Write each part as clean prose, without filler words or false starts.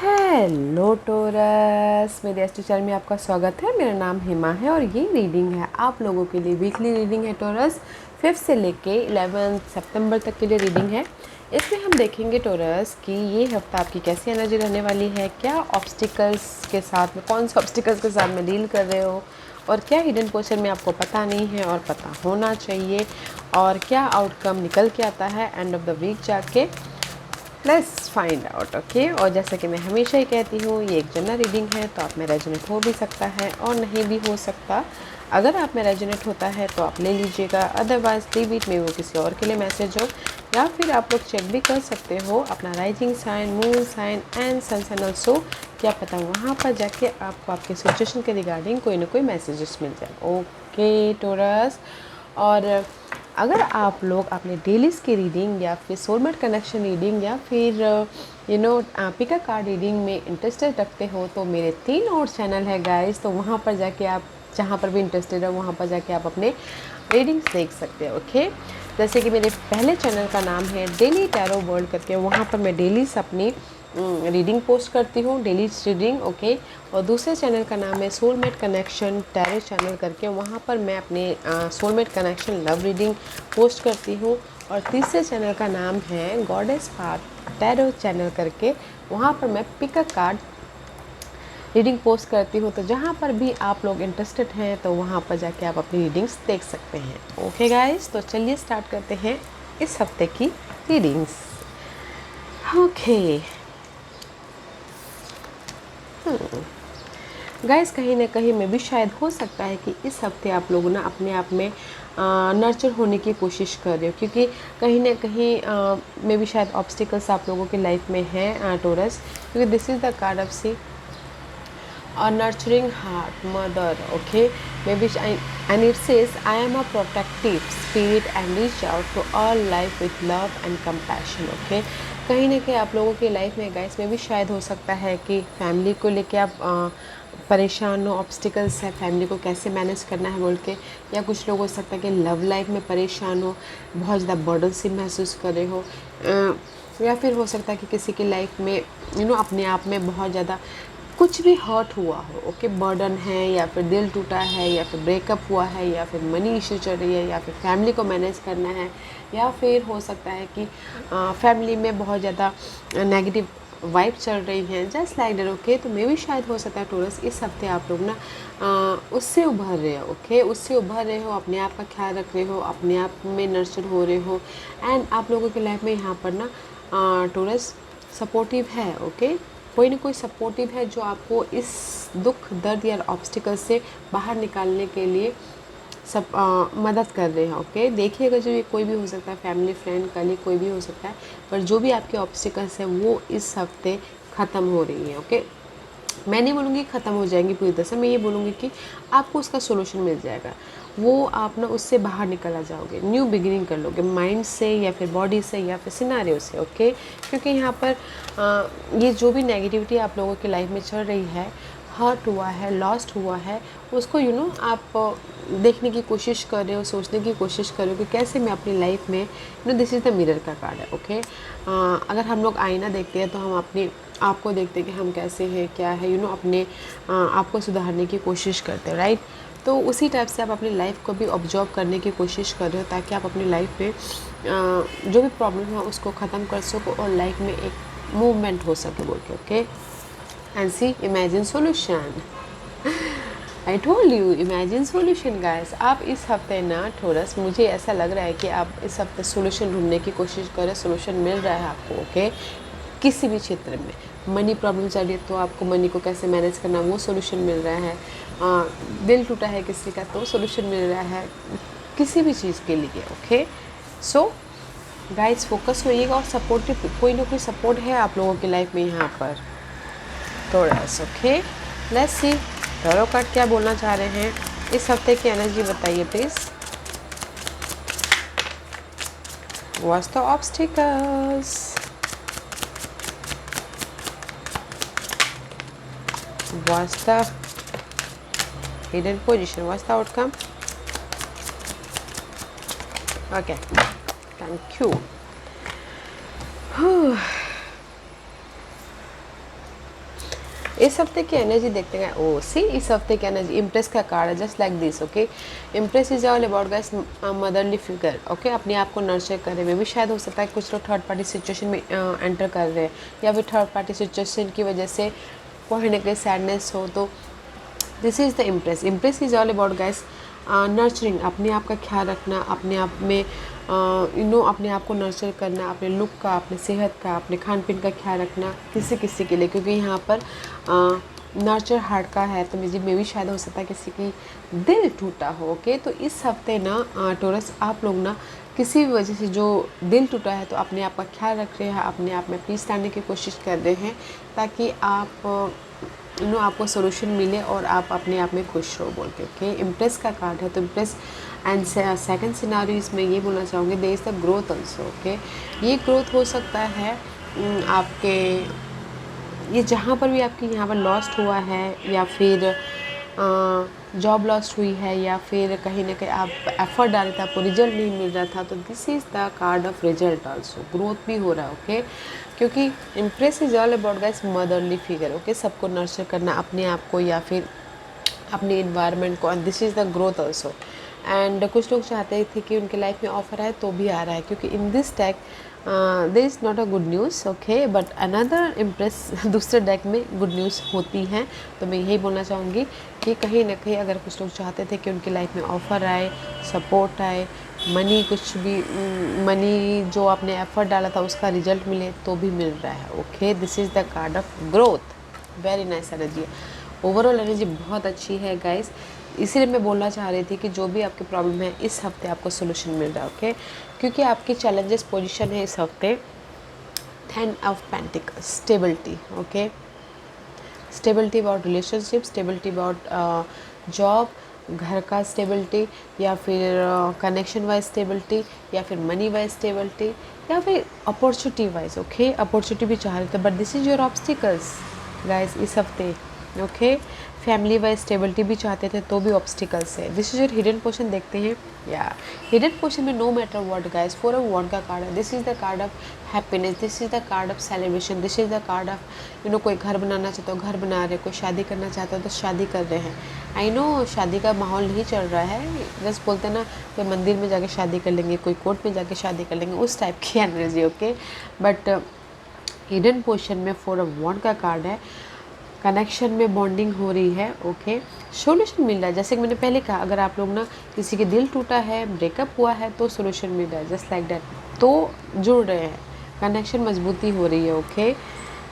Hello torus, मेरे astro channel में आपका स्वागत है। मेरा नाम हेमा है और ये रीडिंग है आप लोगों के लिए। वीकली रीडिंग है टोरस, 5 से लेके 11 सितंबर तक के लिए रीडिंग है। इसमें हम देखेंगे टोरस कि ये हफ्ता आपकी कैसी एनर्जी रहने वाली है, क्या ऑब्स्टिकल्स के साथ में, कौन से ऑब्स्टिकल्स के साथ में डील कर रहे हो, और क्या हिडन पोर्शन में आपको पता नहीं है और पता होना चाहिए, और क्या आउटकम निकल के आता है एंड ऑफ द वीक जाके। Let's find out. ओके, और जैसा कि मैं हमेशा ही कहती हूँ, ये एक जनरल रीडिंग है, तो आप में रेजोनेट हो भी सकता है और नहीं भी हो सकता। अगर आप में रेजोनेट होता है तो आप ले लीजिएगा, अदरवाइज लीव इट, में वो किसी और के लिए मैसेज हो। या फिर आप लोग चेक भी कर सकते हो अपना rising sign, moon sign and sun sign also. क्या पता वहाँ पर जाके आपको आपके सिचुएशन के रिगार्डिंग कोई ना कोई मैसेजेस मिल जाए। ओके टोरस, और अगर आप लोग अपने डेलीज़ की रीडिंग या फिर सोलमेट कनेक्शन रीडिंग या फिर पिक अ कार्ड रीडिंग में इंटरेस्टेड रखते हो तो मेरे 3 और चैनल है गाइस, तो वहाँ पर जाके आप जहाँ पर भी इंटरेस्टेड हो वहाँ पर जाके आप अपने रीडिंग्स देख सकते हो। ओके, जैसे कि मेरे पहले चैनल का नाम है डेली टैरो वर्ल्ड करके, वहाँ पर मैं डेलीज अपनी रीडिंग पोस्ट करती हूँ, डेली रीडिंग। ओके, और दूसरे चैनल का नाम है सोलमेट कनेक्शन टैरो चैनल करके, वहाँ पर मैं अपने soulmate connection love reading post करती हूँ। और तीसरे चैनल का नाम है गॉडेस पाथ टैरो चैनल करके, वहाँ पर मैं pick a card reading post करती हूँ। तो जहाँ पर भी आप लोग इंटरेस्टेड हैं तो वहाँ पर जाके आप अपनी रीडिंग्स देख सकते हैं। ओके गाइस, तो चलिए स्टार्ट करते हैं इस हफ्ते की रीडिंग्स। ओके गाइस, कहीं ना कहीं में भी शायद हो सकता है कि इस हफ्ते आप लोग ना अपने आप में नर्चर होने की कोशिश कर रहे हो, क्योंकि कहीं ना कहीं में भी शायद ऑब्स्टिकल्स आप लोगों की लाइफ में है टोरस, क्योंकि this is the card of see a nurturing heart mother. Okay, maybe and it says I am a protective spirit and reach out to all life with love and compassion. Okay, कहीं ना कहीं आप लोगों की life में guys में भी शायद हो सकता है कि फैमिली को लेके आप परेशान हो, ऑब्स्टिकल्स है फैमिली को कैसे मैनेज करना है बोल के, या कुछ लोग हो सकता है कि लव लाइफ में परेशान हो, बहुत ज़्यादा बर्डन सी महसूस कर रहे हो, या फिर हो सकता है कि किसी की लाइफ में अपने आप में बहुत ज़्यादा कुछ भी हर्ट हुआ हो। ओके, बर्डन है या फिर दिल टूटा है या फिर ब्रेकअप हुआ है या फिर मनी इश्यू चल रही है या फिर फैमिली को मैनेज करना है, या फिर हो सकता है कि फैमिली में बहुत ज़्यादा नेगेटिव वाइब चल रही हैं, जस्ट लाइक दैट। ओके, तो मे भी शायद हो सकता है टोरस इस हफ्ते आप लोग ना उससे उभर रहे हो। ओके, उससे उभर रहे हो, अपने आप का ख्याल रख रहे हो, अपने आप में नर्चर हो रहे हो, एंड आप लोगों की लाइफ में यहाँ पर ना टोरस सपोर्टिव है। ओके, कोई ना कोई सपोर्टिव है जो आपको इस दुख दर्द या ऑब्स्टिकल से बाहर निकालने के लिए सब मदद कर रहे हैं। ओके, देखिएगा, जो ये कोई भी हो सकता है, फैमिली फ्रेंड कलीग कोई भी हो सकता है, पर जो भी आपके ऑब्स्टिकल्स हैं वो इस हफ्ते ख़त्म हो रही हैं। ओके, मैं नहीं बोलूँगी ख़त्म हो जाएंगी पूरी तरह से, मैं ये बोलूँगी कि आपको उसका सोल्यूशन मिल जाएगा, वो आप ना उससे बाहर निकल आ जाओगे, न्यू बिगिनिंग कर लोगे, माइंड से या फिर बॉडी से या फिर सिनारियो से। ओके, क्योंकि यहाँ पर ये जो भी नेगेटिविटी आप लोगों की लाइफ में चल रही है, हर्ट हुआ है, लॉस्ट हुआ है, उसको आप देखने की कोशिश कर रहे हो, सोचने की कोशिश कर रहे हो कि कैसे मैं अपनी लाइफ में दिस इज़ द मिरर का कार्ड है। ओके, अगर हम लोग आईना देखते हैं तो हम अपनी आपको देखते हैं कि हम कैसे हैं, क्या है, अपने आप को सुधारने की कोशिश करते हैं, राइट। तो उसी टाइप से आप अपनी लाइफ को भी ऑब्जर्व करने की कोशिश कर रहे हो, ताकि आप अपनी लाइफ में जो भी प्रॉब्लम है उसको ख़त्म कर सको और लाइफ में एक मूवमेंट हो सके बोल के। Okay, and see imagine solution. I told you, imagine solution guys. आप इस हफ्ते ना थोड़ा मुझे ऐसा लग रहा है कि आप इस हफ्ते सोल्यूशन ढूंढने की कोशिश करें, सोल्यूशन मिल रहा है आपको। ओके, किसी भी क्षेत्र में मनी प्रॉब्लम चल रही है तो आपको मनी को कैसे मैनेज करना वो सोल्यूशन मिल रहा है, दिल टूटा है किसी का तो सोल्यूशन मिल रहा है, किसी भी चीज़ के लिए। ओके, सो गाइस फोकस होइएगा, और सपोर्टिव कोई ना कोई सपोर्ट है आप लोगों की लाइफ में यहाँ पर थोड़ा सा। Okay, let's see tarot card क्या बोलना चाह रहे हैं, इस हफ्ते की एनर्जी बताइए please. What's the obstacles, what's the hidden position, what's the outcome? Okay, thank you. इस हफ्ते की एनर्जी देखते हैं। ओ सी, इस हफ्ते की एनर्जी इंप्रेस का कार्ड है, just like this. Okay, Impress is all about guys motherly figure. Okay, अपने आप को नर्चर करें। मे भी शायद हो सकता है कुछ लोग थर्ड पार्टी सिचुएशन में एंटर कर रहे हैं, या फिर थर्ड पार्टी सिचुएशन की वजह से कहीं ना कहीं सैडनेस हो, तो this is the impress. Impress is all about guys nurturing, अपने आप का ख्याल रखना, अपने आप में अपने आप को नर्चर करना, अपने लुक का, अपने सेहत का, अपने खान पीन का ख्याल रखना किसी किसी के लिए, क्योंकि यहाँ पर नर्चर हार्ट का है, तो मुझे में भी शायद हो सकता है किसी की दिल टूटा हो। ओके, तो इस हफ्ते ना टोरस आप लोग ना किसी भी वजह से जो दिल टूटा है, तो अपने आप का ख्याल रख रहे हैं, अपने आप में पीस लाने की कोशिश कर रहे हैं, ताकि आप आपको सोल्यूशन मिले और आप अपने आप में खुश रहो बोल के। ओके, इम्प्रेस का कार्ड है, तो इम्प्रेस एंड सेकंड सिनारियो इसमें ये बोलना चाहूँगी, there is the growth also. Okay, ये ग्रोथ हो सकता है आपके, ये जहाँ पर भी आपकी यहाँ पर लॉस्ट हुआ है, या फिर जॉब लॉस्ट हुई है, या फिर कहीं ना कहीं आप एफर्ट डाले थे, आपको रिजल्ट नहीं मिल रहा था, तो this is the card of result also. Growth भी हो रहा है। ओके, क्योंकि impress is all about guys motherly figure. Okay, सबको नर्चर करना, अपने आप को या फिर अपने इन्वायरमेंट को, and this is the growth also. And कुछ लोग चाहते थे कि उनके लाइफ में ऑफर आए, तो भी आ रहा है, क्योंकि in this deck there is not a good news. Okay, but another impress दूसरे डेक में गुड न्यूज़ होती हैं। तो मैं यही बोलना चाहूँगी कि कहीं ना कहीं अगर कुछ लोग चाहते थे कि उनकी लाइफ में ऑफ़र आए, सपोर्ट आए, मनी, कुछ भी मनी जो आपने एफर्ट डाला था उसका रिजल्ट मिले, तो भी मिल रहा है। Okay, this is the card of growth. Very nice energy, overall energy बहुत अच्छी है गाइस। इसीलिए मैं बोलना चाह रही थी कि जो भी आपकी प्रॉब्लम है, इस हफ्ते आपको सोल्यूशन मिल रहा है। ओके, क्योंकि आपकी चैलेंजेस पोजीशन है इस हफ्ते 10 of pentacles, stability. Okay, stability about relationship, stability about job, घर का स्टेबिलिटी, या फिर कनेक्शन वाइज स्टेबिलिटी, या फिर मनी वाइज स्टेबिलिटी, या फिर अपॉर्चुनिटी वाइज। ओके, अपॉर्चुनिटी भी चाह रहे थे, but this is your obstacles guys इस हफ्ते। ओके, फैमिली वाइज स्टेबिलिटी भी चाहते थे, तो भी ऑब्स्टिकल्स है। This is your hidden portion. देखते हैं, या हिडन पोर्शन में no matter what guys, 4 of wands का कार्ड है। This is the card of happiness, this is the card of celebration, this is the card of कोई घर बनाना चाहते हो घर बना रहे, कोई शादी करना चाहते हो तो शादी कर रहे हैं। आई नो शादी का माहौल नहीं चल रहा है, जस्ट बोलते हैं ना, कोई मंदिर में जाके शादी कर लेंगे, कोई कोर्ट में जाके शादी कर लेंगे, उस टाइप की energy. Okay, but hidden portion में 4 ऑफ वॉन्ड का कार्ड है। कनेक्शन में बॉन्डिंग हो रही है। ओके, सोल्यूशन मिल रहा है, जैसे कि मैंने पहले कहा, अगर आप लोग ना किसी के दिल टूटा है, ब्रेकअप हुआ है, तो सोल्यूशन मिल रहा है, जस्ट लाइक दैट, तो जुड़ रहे हैं, कनेक्शन मजबूती हो रही है। ओके,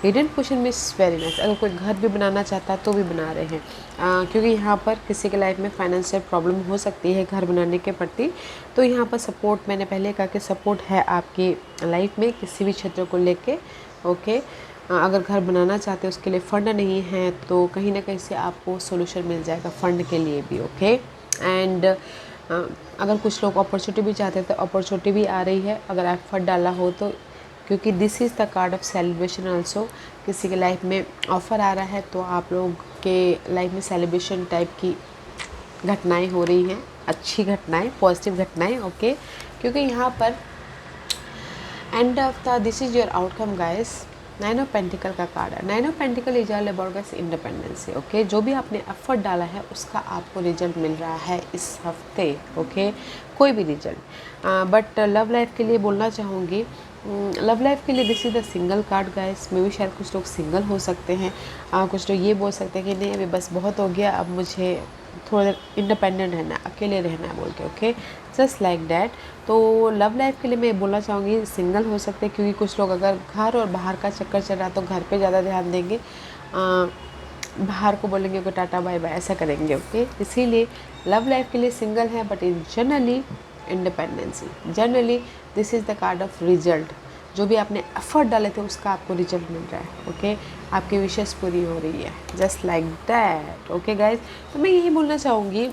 हिडन पोर्शन में वेरी नाइस। अगर कोई घर भी बनाना चाहता है तो भी बना रहे हैं, क्योंकि यहाँ पर किसी के लाइफ में फाइनेंशियल प्रॉब्लम हो सकती है घर बनाने के प्रति, तो यहाँ पर सपोर्ट, मैंने पहले कहा कि सपोर्ट है आपकी लाइफ में किसी भी क्षेत्र को लेके। ओके, अगर घर बनाना चाहते हैं, उसके लिए फ़ंड नहीं है, तो कहीं ना कहीं से आपको सोल्यूशन मिल जाएगा फ़ंड के लिए भी। ओके, एंड अगर कुछ लोग अपॉर्चुनिटी भी चाहते हैं, तो अपॉर्चुनिटी भी आ रही है, अगर एफर्ट डाला हो तो, क्योंकि this is the card of celebration also. किसी के लाइफ में ऑफ़र आ रहा है, तो आप लोग के लाइफ में सेलिब्रेशन टाइप की घटनाएँ हो रही हैं, अच्छी घटनाएँ, पॉजिटिव घटनाएँ। ओके, क्योंकि यहाँ पर end of the this is your outcome guys. 9 of pentacle का कार्ड है। 9 of pentacle is all about guys independence. Okay, जो भी आपने एफर्ट डाला है उसका आपको रिजल्ट मिल रहा है इस हफ्ते। ओके, कोई भी रिजल्ट, बट लव लाइफ के लिए बोलना चाहूँगी, लव लाइफ के लिए this is the single card guys. में भी शायद कुछ लोग सिंगल हो सकते हैं, कुछ लोग ये बोल सकते हैं कि नहीं अभी बस बहुत हो गया, अब मुझे थोड़ा देर इंडिपेंडेंट रहना है, अकेले रहना है बोल के। Okay, just like that. तो लव लाइफ के लिए मैं बोलना चाहूँगी सिंगल हो सकते हैं, क्योंकि कुछ लोग अगर घर और बाहर का चक्कर चल रहा है तो घर पे ज़्यादा ध्यान देंगे, बाहर को बोलेंगे कि टाटा बाय बाय, ऐसा करेंगे। ओके, इसीलिए लव लाइफ के लिए सिंगल है, but in generally independency. Generally this is the card of result. जो भी आपने एफर्ट डाले थे उसका आपको रिजल्ट मिल रहा है। ओके, आपकी विशेष पूरी हो रही है, just like that. Okay guys, तो मैं यही बोलना चाहूँगी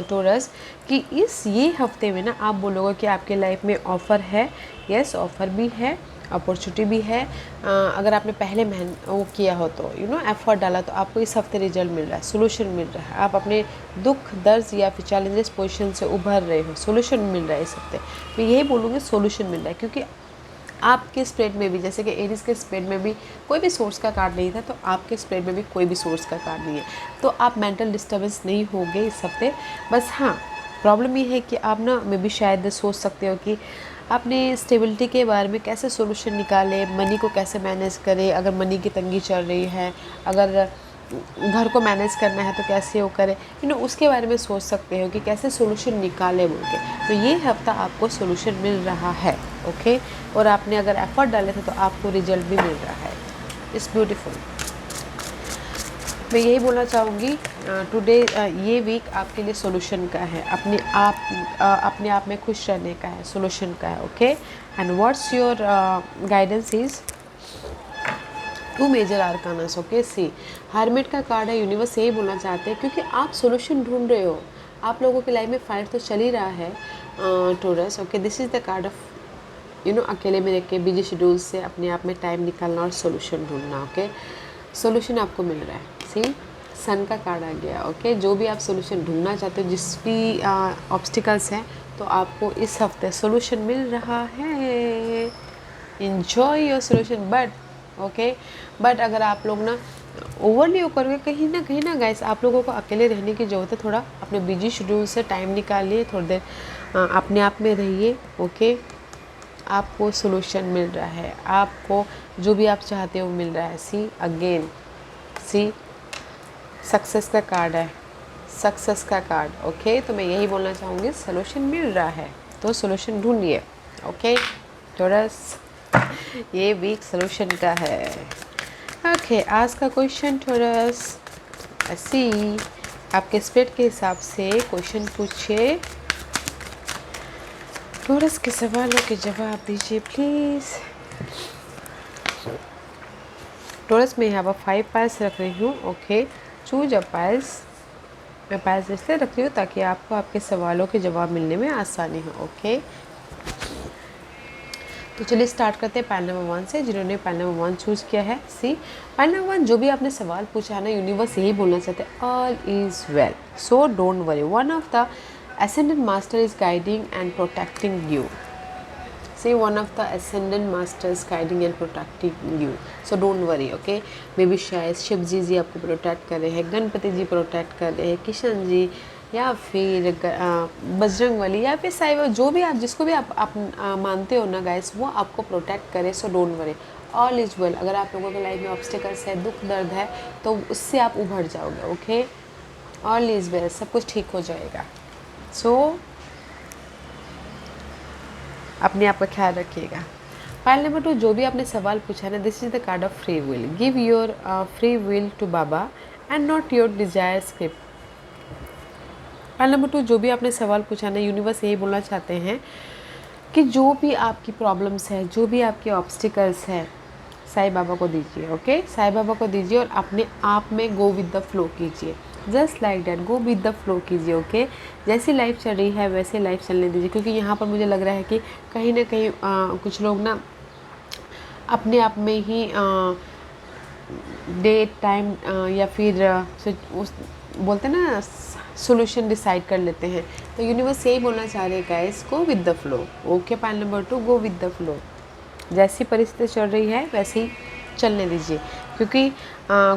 टोरस कि ये हफ्ते में ना आप बोलोगे कि आपके लाइफ में ऑफ़र है। यस, ऑफ़र भी है, अपॉर्चुनिटी भी है। अगर आपने पहले वो किया हो तो एफर्ट डाला, तो आपको इस हफ्ते रिजल्ट मिल रहा है, सोल्यूशन मिल रहा है। आप अपने दुख दर्द या फिर चैलेंजेस पोजीशन से उभर रहे हो, सोल्यूशन मिल रहा है इस हफ्ते। मैं यही बोलूँगी सोल्यूशन मिल रहा है, क्योंकि आपके स्प्रेड में भी, जैसे कि एरीज के स्प्रेड में भी कोई भी सोर्स का कार्ड नहीं था, तो आपके स्प्रेड में भी कोई भी सोर्स का कार्ड नहीं है, तो आप मेंटल डिस्टर्बेंस नहीं होगे इस हफ्ते। बस हाँ, प्रॉब्लम ये है कि आप ना मे भी शायद सोच सकते हो कि अपनी स्टेबिलिटी के बारे में कैसे सोल्यूशन निकाले, मनी को कैसे मैनेज करें, अगर मनी की तंगी चल रही है, अगर घर को मैनेज करना है तो कैसे वो करें, उसके बारे में सोच सकते हो कि कैसे सोल्यूशन निकाले बोल के। तो ये हफ्ता आपको सोल्यूशन मिल रहा है, ओके। और आपने अगर एफर्ट डाले थे तो आपको रिजल्ट भी मिल रहा है। It's beautiful. मैं यही बोलना चाहूँगी, टुडे ये वीक आपके लिए सोल्यूशन का है, अपने आप में खुश रहने का है, सोल्यूशन का है, okay. And what's your guidance is 2 major arcanas, okay. See hermit का कार्ड है, यूनिवर्स यही बोलना चाहते हैं क्योंकि आप सोल्यूशन ढूंढ रहे हो, आप लोगों की लाइफ में फाइट तो चल ही रहा है Taurus, okay. This is the card of अकेले में रह के बिजी शेड्यूल से अपने आप में टाइम निकालना और सोल्यूशन ढूंढना, ओके। सोल्यूशन आपको मिल रहा है। सी सन का कार्ड आ गया, ओके। जो भी आप सोल्यूशन ढूंढना चाहते हो, जिस भी ऑब्स्टिकल्स हैं, तो आपको इस हफ्ते सोल्यूशन मिल रहा है। Enjoy your solution. बट अगर आप लोग ना ओवरली वो करोगे, कहीं ना गाइस, आप लोगों को अकेले रहने की ज़रूरत है। थोड़ा अपने बिजी शेड्यूल से टाइम निकालिए, थोड़ी देर अपने आप में रहिए, ओके। आपको सोल्यूशन मिल रहा है, आपको जो भी आप चाहते हो मिल रहा है। सी सक्सेस का कार्ड है, सक्सेस का कार्ड, ओके। तो मैं यही बोलना चाहूँगी, सोल्यूशन मिल रहा है तो सोल्यूशन ढूंढिए, ओके। टॉरस ये वीक सोल्यूशन का है, ओके। आज का क्वेश्चन टॉरस, सी आपके स्पिरिट के हिसाब से क्वेश्चन पूछिए, टॉरस के सवालों के जवाब दीजिए प्लीज़। टॉरस में यहाँ पर 5 पाइल्स रख रही हूँ, ओके। Choose a piles. मैं पाइल्स इसलिए रख रही हूँ ताकि आपको आपके सवालों के जवाब मिलने में आसानी हो, ओके। तो चलिए स्टार्ट करते हैं पाइल नंबर 1 से, जिन्होंने पाइल नंबर 1 चूज़ किया है। सी पाइल नंबर 1, जो भी आपने सवाल पूछा है ना, यूनिवर्स यही बोलना चाहते हैं, all is well, so don't worry, one of the ascendant master is guiding and protecting you. Say one of the ascendant masters guiding and protecting you, so don't worry, okay। May be शायद शिव जी आपको protect कर रहे हैं, गणपति जी protect कर रहे हैं, किशन जी, या फिर बजरंग बली, या फिर साईं बाबा, जो भी आप जिसको भी आप मानते हो ना गाइस, वो आपको प्रोटेक्ट करे। So don't worry, all is well. अगर आप लोगों के लाइफ में ऑब्स्टिकल्स है, दुख दर्द है, तो उससे आप उभर जाओगे, ओके। ऑल इज़ वेल, सब कुछ ठीक हो जाएगा। सो अपने आप का ख्याल रखिएगा। फाइल नंबर 2, जो भी आपने सवाल पूछा ना, this is the card of free will. Give your free will to बाबा and not your desire script. File number 2, जो भी आपने सवाल पूछा ना, यूनिवर्स यही बोलना चाहते हैं कि जो भी आपकी प्रॉब्लम्स है, जो भी आपके ऑब्स्टिकल्स है, साईं बाबा को दीजिए, ओके। साईं बाबा को दीजिए और अपने आप में गो विद द फ्लो कीजिए, just like that, go with the flow कीजिए, ओके। जैसी लाइफ चल रही है वैसे लाइफ चलने दीजिए, क्योंकि यहाँ पर मुझे लग रहा है कि कहीं ना कहीं कुछ लोग ना अपने आप में ही डेट टाइम या फिर उस बोलते हैं ना, सोल्यूशन डिसाइड कर लेते हैं। तो यूनिवर्स यही बोलना चाह रहे हैं guys, go with the flow, okay. Point number 2, go with the flow. जैसी परिस्थिति चल रही है वैसे ही चलने दीजिए, क्योंकि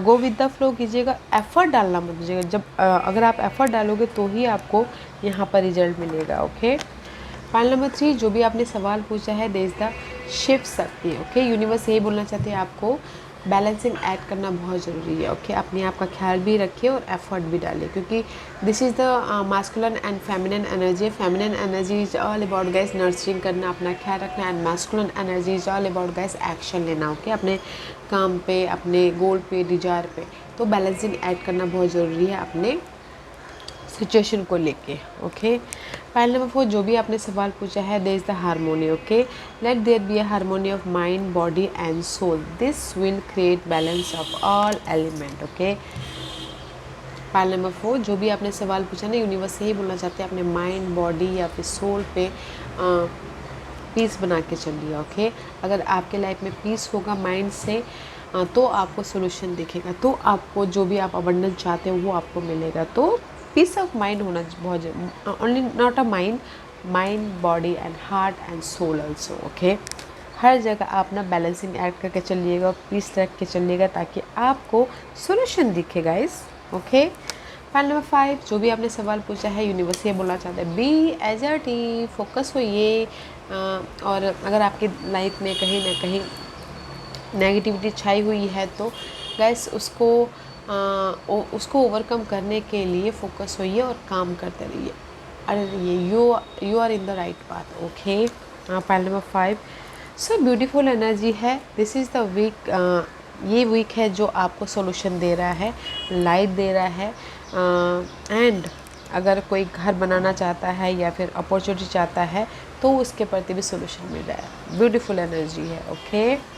गो विद द फ्लो कीजिएगा, एफ़र्ट डालना मत दीजिएगा। जब अगर आप एफ़र्ट डालोगे तो ही आपको यहाँ पर रिजल्ट मिलेगा, ओके। पॉइंट नंबर 3, जो भी आपने सवाल पूछा है, देश the Shiv Shakti, okay. Universe यही बोलना चाहते हैं, आपको बैलेंसिंग ऐड करना बहुत ज़रूरी है, ओके। अपने आप का ख्याल भी रखिए और एफर्ट भी डालिए, क्योंकि this is the masculine and feminine energy. Feminine energy is all about guys nurturing करना, अपना ख्याल रखना, and masculine energy is all about guys action लेना, ओके। अपने काम पे, अपने गोल पे, डिजायर पे। तो बैलेंसिंग ऐड करना बहुत ज़रूरी है अपने सिचुएशन को लेके, ओके। फाइल नंबर 4, जो भी आपने सवाल पूछा है, there is the harmony, okay. Let there be a harmony of mind, body and soul, this will create balance of all element, okay. File number 4, जो भी आपने सवाल पूछा ना, यूनिवर्स यही बोलना चाहते हैं, अपने माइंड, बॉडी या फिर सोल पे पीस बना के चलिए, ओके। अगर आपके लाइफ में पीस होगा माइंड से, तो आपको सोल्यूशन दिखेगा, तो आपको जो भी आप अबंडेंस चाहते हो वो आपको मिलेगा। तो पीस ऑफ माइंड होना बहुत, only not a mind, body and heart and soul also, okay. हर जगह आप ना बैलेंसिंग एक्ट करके चलिएगा, पीस रख के चलिएगा ताकि आपको सोल्यूशन दिखे गाइस। ओके, फाइल नंबर 5, जो भी आपने सवाल पूछा है यूनिवर्स ये बोलना चाहता है बी एजर्टी, फोकस होइए। और अगर आपकी लाइफ में कहीं ना कहीं नेगेटिविटी छाई हुई है तो गैस उसको ओवरकम करने के लिए फोकस होइए और काम करते रहिए। अरे ये you are in the right path. Okay, file number 5, so beautiful energy है। दिस इज़ द वीक, ये वीक है जो आपको सॉल्यूशन दे रहा है, लाइट दे रहा है। एंड अगर कोई घर बनाना चाहता है या फिर अपॉर्चुनिटी चाहता है तो उसके प्रति भी सॉल्यूशन मिल रहा है। ब्यूटीफुल एनर्जी है। ओके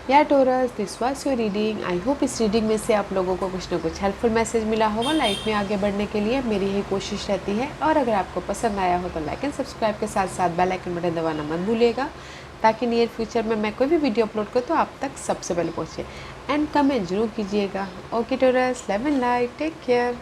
या Taurus, this was your reading. I hope इस रीडिंग में से आप लोगों को कुछ ना कुछ हेल्पफुल मैसेज मिला होगा लाइफ में आगे बढ़ने के लिए। मेरी यही कोशिश रहती है। और अगर आपको पसंद आया हो तो लाइक एंड सब्सक्राइब के साथ साथ बेल आइकन बटन दबाना मत भूलिएगा ताकि नियर फ्यूचर में मैं कोई भी वीडियो अपलोड करूँ तो आप तक सबसे पहले पहुँचे। एंड कमेंट जरूर कीजिएगा। Okay Taurus, love and light, take care.